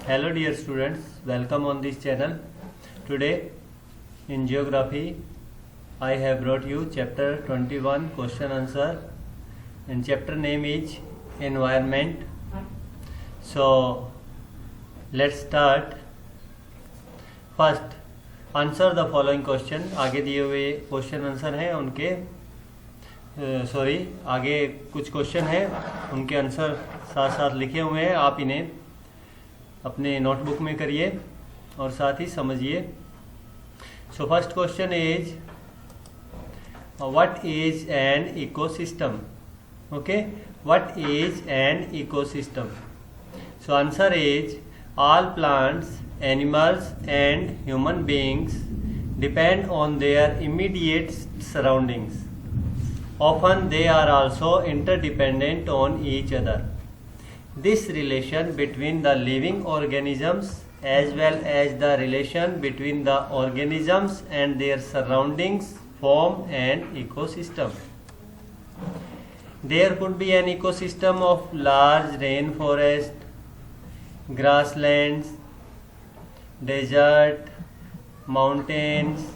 Hello dear students, welcome on this channel. Today in geography I have brought you chapter 21 question answer, and chapter name is environment. So let's start. First answer the following question. आगे दिए हुए question answer हैं उनके आगे कुछ question हैं उनके answer साथ साथ लिखे हुए हैं, आप इन्हें अपने नोटबुक में करिए और साथ ही समझिए. So first question is what is an ecosystem. Okay, what is an ecosystem. So answer is all plants, animals and human beings depend on their immediate surroundings. Often they are also interdependent on each other. This relation between the living organisms as well as the relation between the organisms and their surroundings form an ecosystem. There could be an ecosystem of large rainforest, grasslands, desert, mountains,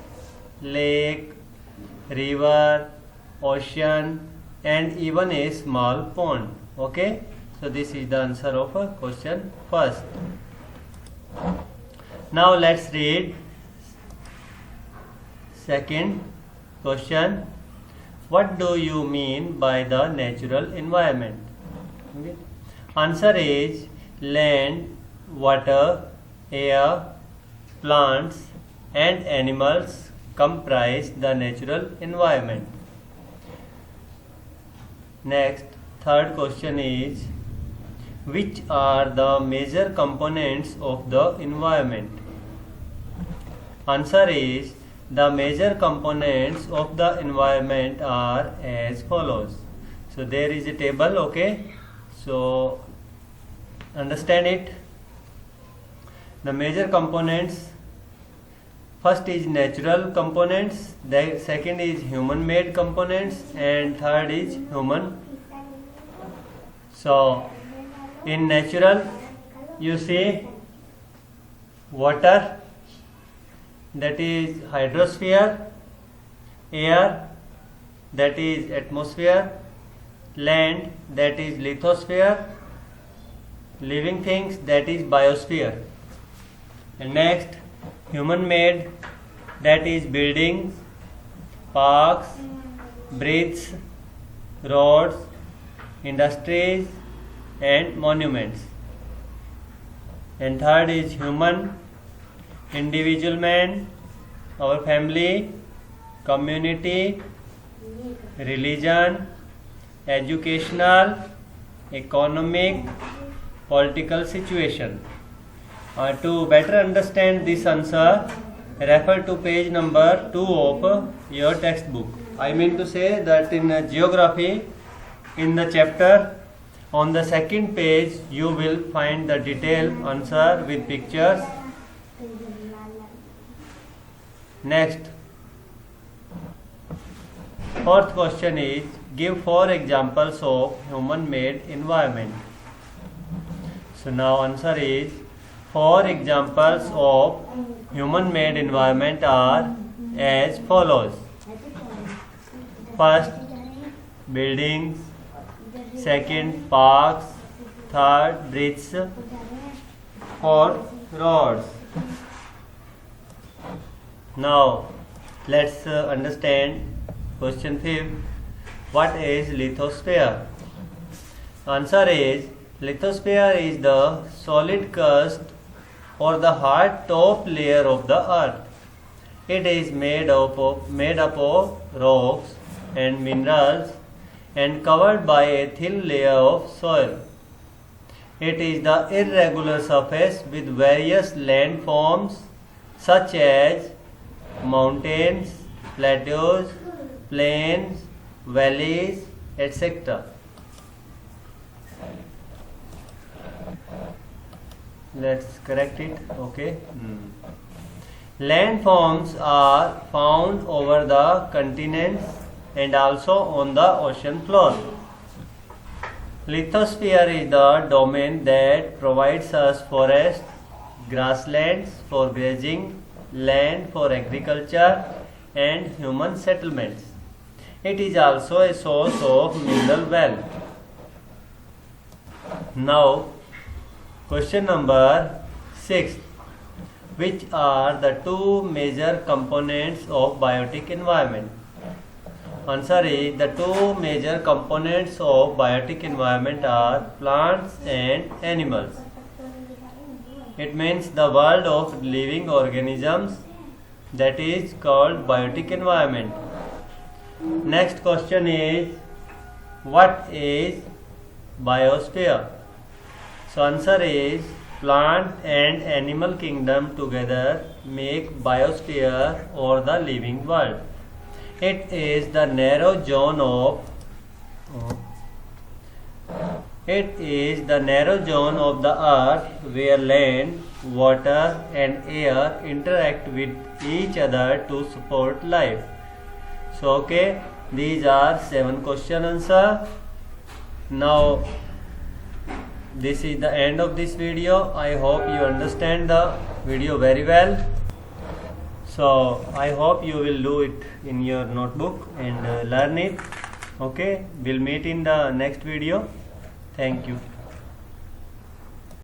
lake, river, ocean and even a small pond. Okay, so this is the answer of question first. Now let's read second question. What do you mean by the natural environment? Okay. Answer is land, water, air, plants and animals comprise the natural environment. Next, third question is which are the major components of the environment? Answer is the major components of the environment are as follows. So there is a table, okay? So understand it. The major components, first is natural components, the second is human made components and third is human. So in natural you see water, that is hydrosphere, air, that is atmosphere, land, that is lithosphere, living things, that is biosphere, and next human made, that is buildings, parks, bridges, roads, industries and monuments, and third is human, individual man, our family, community, religion, educational, economic, political situation. To better understand this answer, refer to page number 2 of your textbook. I mean to say that in geography, in the chapter, on the second page, you will find the detailed answer with pictures. Next, fourth question is give 4 examples of human made environment. So now answer is 4 examples of human made environment are as follows. First, buildings, second, parks, third, bridges, fourth, roads. Now let's understand question 5. What is lithosphere? Answer is lithosphere is the solid crust or the hard top layer of the earth. It is made up of rocks and minerals and covered by a thin layer of soil. It is the irregular surface with various landforms such as mountains, plateaus, plains, valleys, etc. Let's correct it. Okay. Landforms are found over the continents and also on the ocean floor. Lithosphere is the domain that provides us forests, grasslands for grazing, land for agriculture, and human settlements. It is also a source of mineral wealth. Now, question number 6. Which are the two major components of biotic environment? Answer is the two major components of biotic environment are plants and animals. It means the world of living organisms, that is called biotic environment. Next question is, what is biosphere? So answer is plant and animal kingdom together make biosphere or the living world. It is the narrow zone of the earth where land, water and air interact with each other to support life. So okay, these are 7 question answer. Now this is the end of this video. I hope you understand the video very well. So I hope you will do it in your notebook and learn it. Okay, we'll meet in the next video. Thank you.